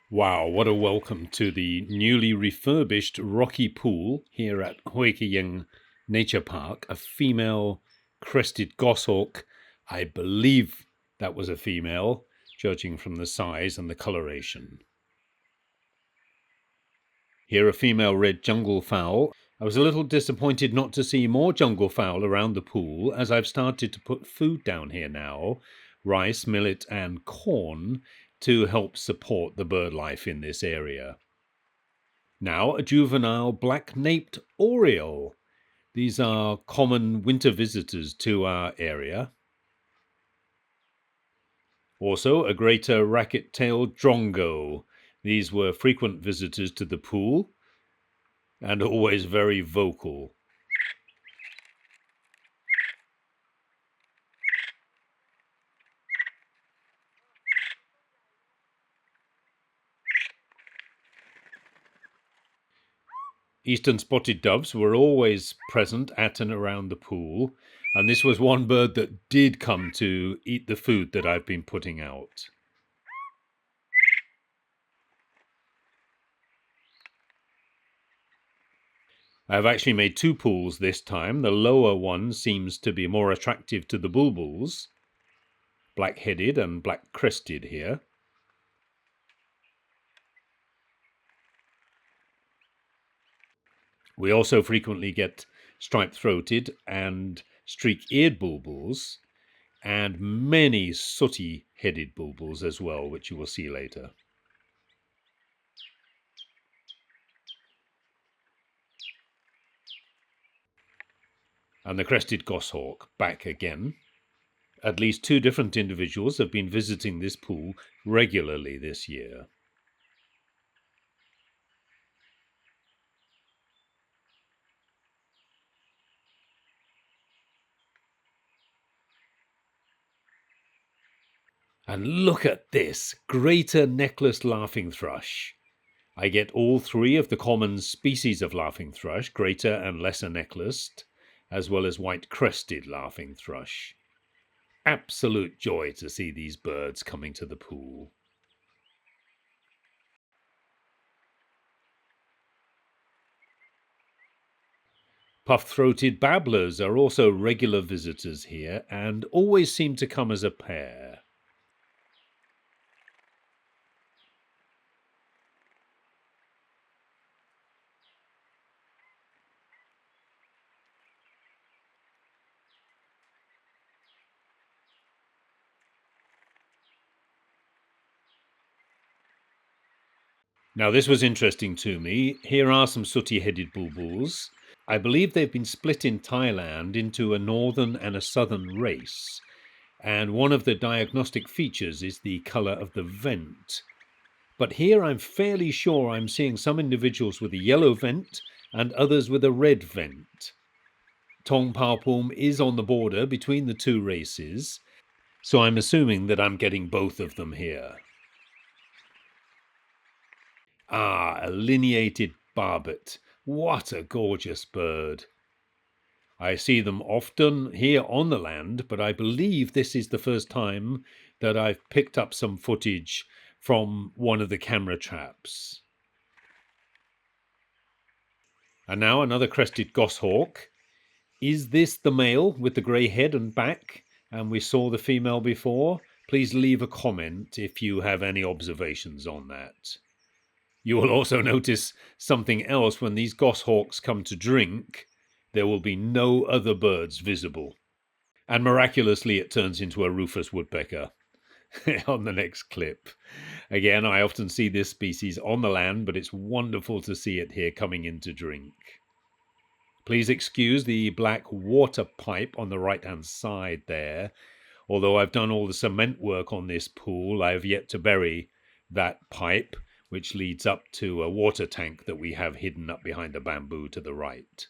Wow, what a welcome to the newly refurbished rocky pool here at Hoikiyang Nature Park. A female crested goshawk. I believe that was a female, judging from the size and the coloration. Here, a female red jungle fowl. I was a little disappointed not to see more jungle fowl around the pool, as I've started to put food down here now, rice, millet, and corn, to help support the bird life in this area. Now, a juvenile black-naped oriole. These are common winter visitors to our area. Also, a greater racket-tailed drongo. These were frequent visitors to the pool and always very vocal. Eastern spotted doves were always present at and around the pool, and this was one bird that did come to eat the food that I've been putting out. I've actually made two pools this time. The lower one seems to be more attractive to the bulbuls, black-headed and black-crested here. We also frequently get striped-throated and streak-eared bulbuls, and many sooty-headed bulbuls as well, which you will see later. And the crested goshawk, back again. At least two different individuals have been visiting this pool regularly this year. And look at this, greater necklaced laughing thrush. I get all three of the common species of laughing thrush, greater and lesser necklaced, as well as white-crested laughing thrush. Absolute joy to see these birds coming to the pool. Puff-throated babblers are also regular visitors here and always seem to come as a pair. Now, this was interesting to me. Here are some sooty-headed bulbuls. I believe they've been split in Thailand into a northern and a southern race, and one of the diagnostic features is the color of the vent. But here I'm fairly sure I'm seeing some individuals with a yellow vent and others with a red vent. Tong Paopum is on the border between the two races, so I'm assuming that I'm getting both of them here. Ah, a lineated barbet. What a gorgeous bird. I see them often here on the land, but I believe this is the first time that I've picked up some footage from one of the camera traps. And now another crested goshawk. Is this the male with the grey head and back? And we saw the female before? Please leave a comment if you have any observations on that. You will also notice something else. When these goshawks come to drink, there will be no other birds visible. And miraculously, it turns into a rufous woodpecker on the next clip. Again, I often see this species on the land, but it's wonderful to see it here coming in to drink. Please excuse the black water pipe on the right-hand side there. Although I've done all the cement work on this pool, I have yet to bury that pipe, which leads up to a water tank that we have hidden up behind the bamboo to the right.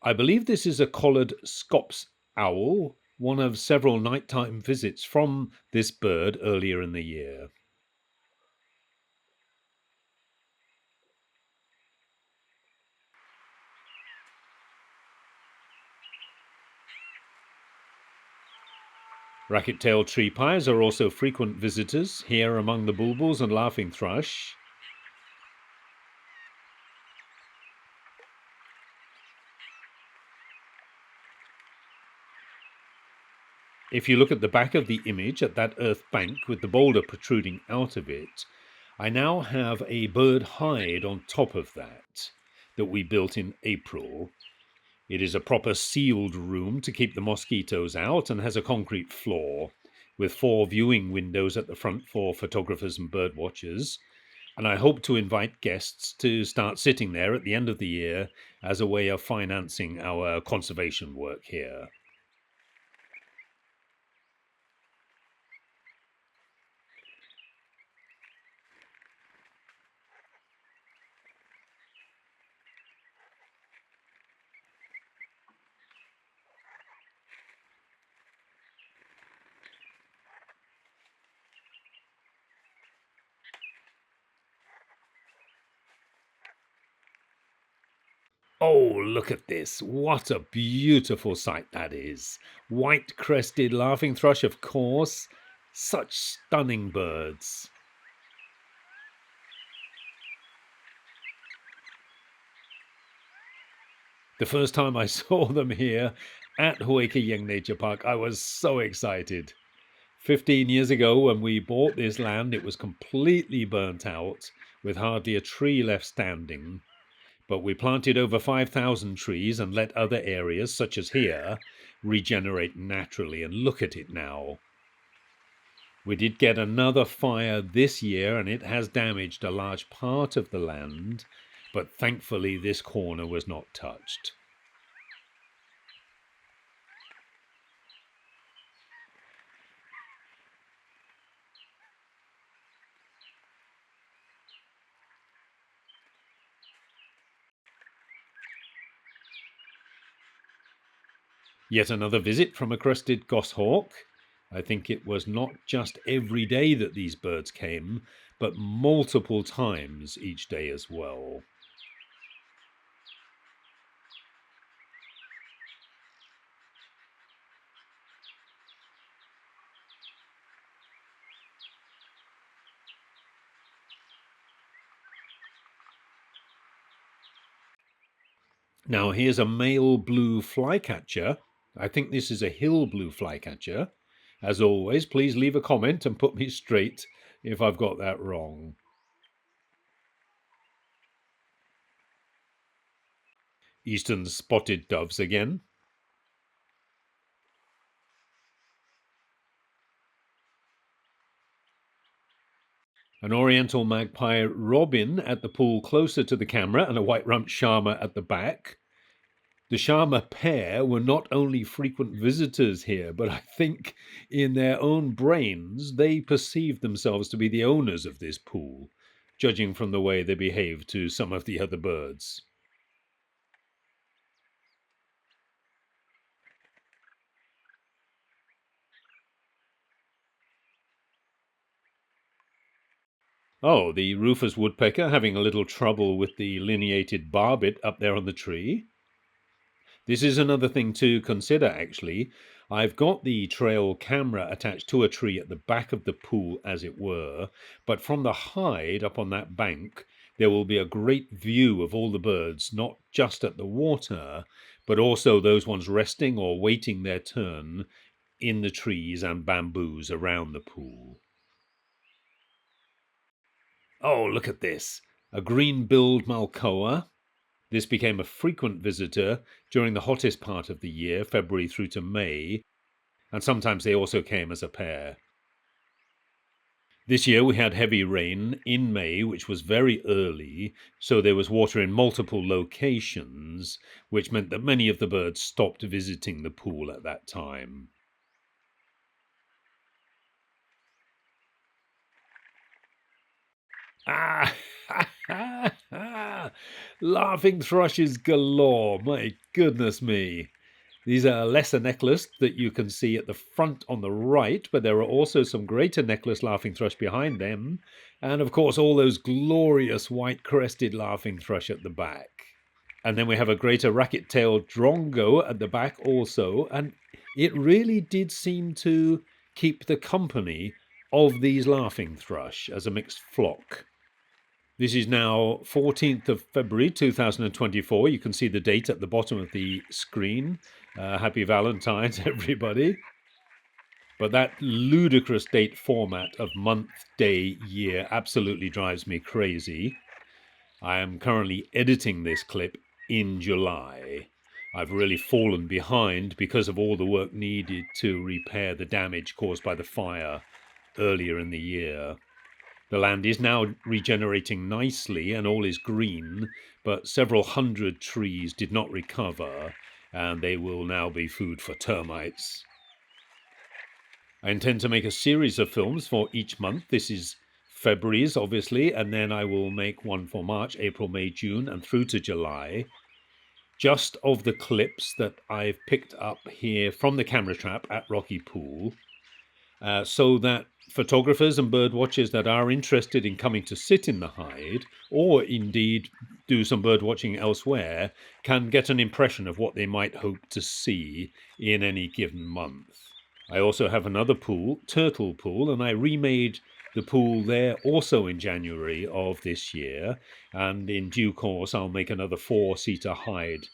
I believe this is a collared Scops owl, one of several nighttime visits from this bird earlier in the year. Racket-tailed tree pies are also frequent visitors here among the bulbuls and laughing thrush. If you look at the back of the image at that earth bank with the boulder protruding out of it, I now have a bird hide on top of that we built in April. It is a proper sealed room to keep the mosquitoes out and has a concrete floor with 4 viewing windows at the front for photographers and bird watchers. And I hope to invite guests to start sitting there at the end of the year as a way of financing our conservation work here. Oh, look at this. What a beautiful sight that is. White-crested laughing thrush, of course. Such stunning birds. The first time I saw them here at Huaycayeng Nature Park, I was so excited. 15 years ago, when we bought this land, it was completely burnt out, with hardly a tree left standing. But we planted over 5,000 trees and let other areas, such as here, regenerate naturally. And look at it now. We did get another fire this year, and it has damaged a large part of the land, but thankfully this corner was not touched. Yet another visit from a crested goshawk. I think it was not just every day that these birds came, but multiple times each day as well. Now here's a male blue flycatcher. I think this is a hill blue flycatcher. As always, please leave a comment and put me straight if I've got that wrong. Eastern spotted doves again. An oriental magpie robin at the pool closer to the camera and a white-rumped shama at the back. The shama pair were not only frequent visitors here, but I think in their own brains they perceived themselves to be the owners of this pool, judging from the way they behaved to some of the other birds. Oh, the rufous woodpecker having a little trouble with the lineated barbet up there on the tree. This is another thing to consider, actually. I've got the trail camera attached to a tree at the back of the pool, as it were, but from the hide up on that bank, there will be a great view of all the birds, not just at the water, but also those ones resting or waiting their turn in the trees and bamboos around the pool. Oh, look at this. A green-billed malkoa. This became a frequent visitor during the hottest part of the year, February through to May, and sometimes they also came as a pair. This year we had heavy rain in May, which was very early, so there was water in multiple locations, which meant that many of the birds stopped visiting the pool at that time. Ah, laughing thrushes galore, my goodness me. These are lesser necklace that you can see at the front on the right, but there are also some greater necklace laughing thrush behind them. And of course, all those glorious white-crested laughing thrush at the back. And then we have a greater racket-tailed drongo at the back also. And it really did seem to keep the company of these laughing thrush as a mixed flock. This is now 14th of February 2024. You can see the date at the bottom of the screen. Happy Valentine's, everybody. But that ludicrous date format of month, day, year absolutely drives me crazy. I am currently editing this clip in July. I've really fallen behind because of all the work needed to repair the damage caused by the fire earlier in the year. The land is now regenerating nicely and all is green, but several hundred trees did not recover, and they will now be food for termites. I intend to make a series of films for each month. This is February's, obviously, and then I will make one for March, April, May, June, and through to July, just of the clips that I've picked up here from the camera trap at Rocky Pool, so that photographers and bird watchers that are interested in coming to sit in the hide, or indeed do some bird watching elsewhere, can get an impression of what they might hope to see in any given month. I also have another pool, Turtle Pool, and I remade the pool there also in January of this year, and in due course I'll make another 4-seater hide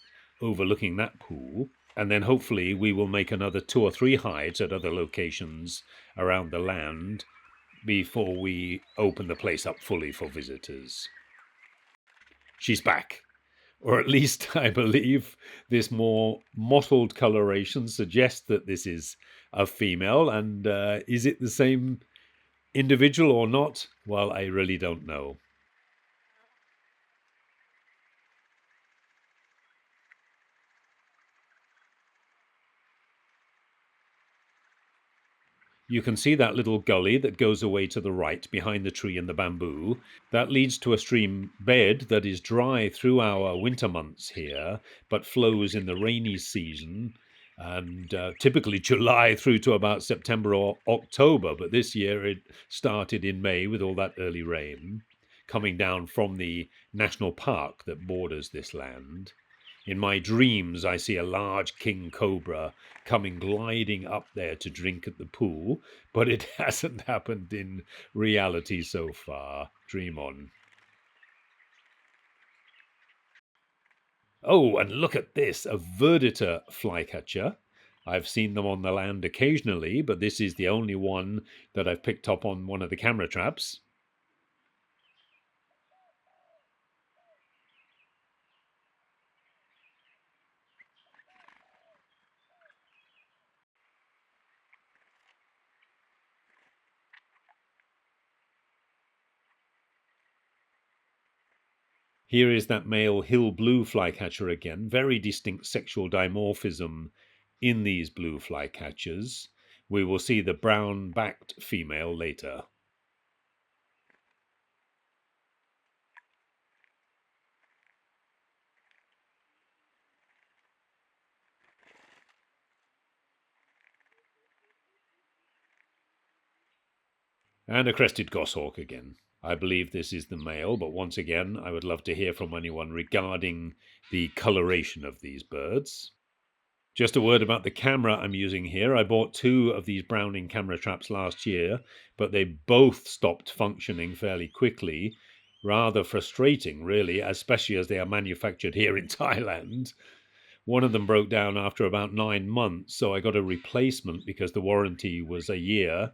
overlooking that pool, and then hopefully we will make another 2 or 3 hides at other locations around the land before we open the place up fully for visitors. She's back. Or at least I believe this more mottled coloration suggests that this is a female. And is it the same individual or not? Well, I really don't know. You can see that little gully that goes away to the right behind the tree and the bamboo. That leads to a stream bed that is dry through our winter months here, but flows in the rainy season, and typically July through to about September or October. But this year it started in May with all that early rain coming down from the national park that borders this land. In my dreams, I see a large king cobra coming gliding up there to drink at the pool, but it hasn't happened in reality so far. Dream on. Oh, and look at this, a verditer flycatcher. I've seen them on the land occasionally, but this is the only one that I've picked up on one of the camera traps. Here is that male hill blue flycatcher again. Very distinct sexual dimorphism in these blue flycatchers. We will see the brown-backed female later. And a crested goshawk again. I believe this is the male, but once again, I would love to hear from anyone regarding the coloration of these birds. Just a word about the camera I'm using here. I bought 2 of these Browning camera traps last year, but they both stopped functioning fairly quickly. Rather frustrating, really, especially as they are manufactured here in Thailand. One of them broke down after about 9 months, so I got a replacement because the warranty was a year,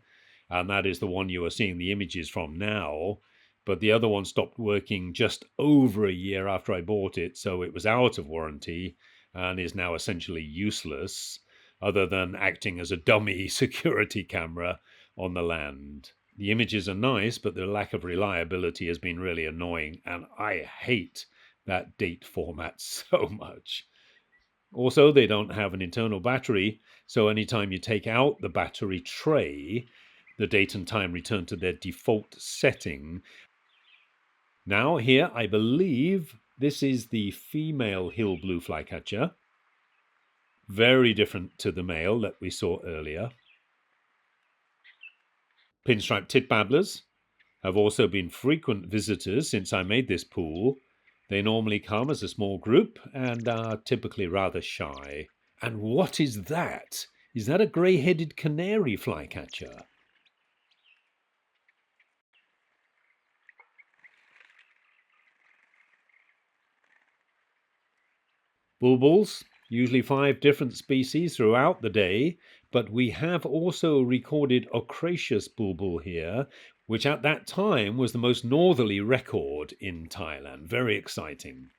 and that is the one you are seeing the images from now. But the other one stopped working just over a year after I bought it, so it was out of warranty and is now essentially useless, other than acting as a dummy security camera on the land. The images are nice, but the lack of reliability has been really annoying, and I hate that date format so much. Also, they don't have an internal battery, so anytime you take out the battery tray, the date and time return to their default setting. Now here, I believe this is the female hill blue flycatcher. Very different to the male that we saw earlier. Pinstripe tit babblers have also been frequent visitors since I made this pool. They normally come as a small group and are typically rather shy. And what is that? Is that a grey-headed canary flycatcher? Bulbuls, usually 5 different species throughout the day, but we have also recorded Ocraceus bulbul here, which at that time was the most northerly record in Thailand. Very exciting.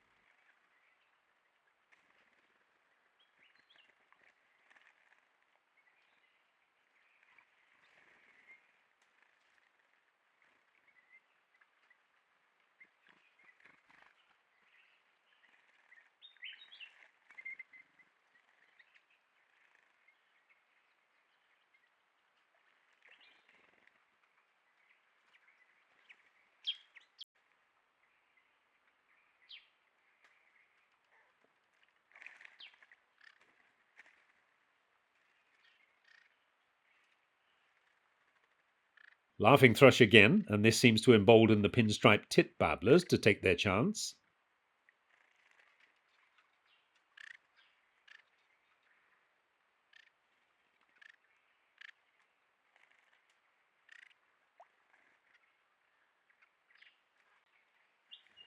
Laughing thrush again, and this seems to embolden the pinstripe tit babblers to take their chance.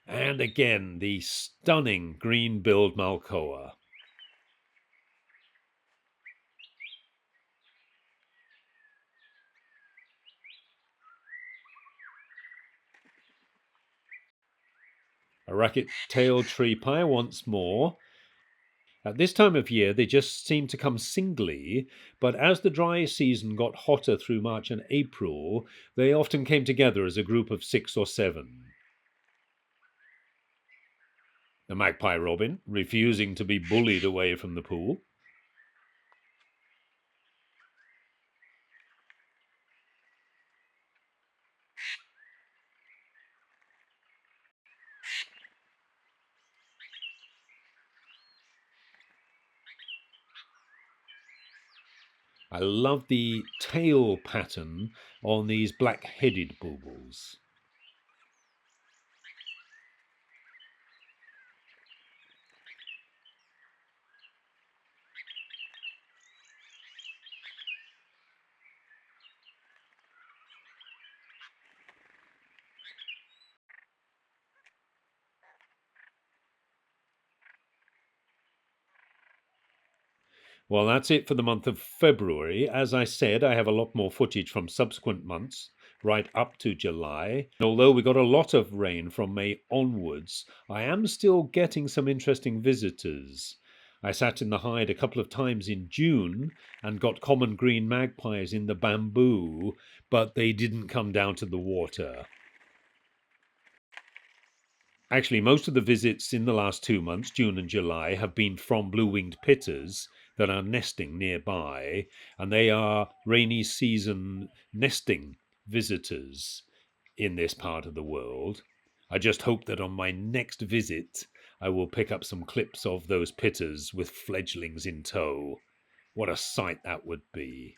And again, the stunning green-billed malkoa. A racket-tailed tree pie once more. At this time of year, they just seem to come singly, but as the dry season got hotter through March and April, they often came together as a group of 6 or 7. The magpie robin, refusing to be bullied away from the pool. I love the tail pattern on these black-headed bulbuls. Well, that's it for the month of February. As I said, I have a lot more footage from subsequent months, right up to July. Although we got a lot of rain from May onwards, I am still getting some interesting visitors. I sat in the hide a couple of times in June and got common green magpies in the bamboo, but they didn't come down to the water. Actually, most of the visits in the last 2 months, June and July, have been from blue-winged pitters that are nesting nearby, and they are rainy season nesting visitors in this part of the world. I just hope that on my next visit, I will pick up some clips of those pitters with fledglings in tow. What a sight that would be.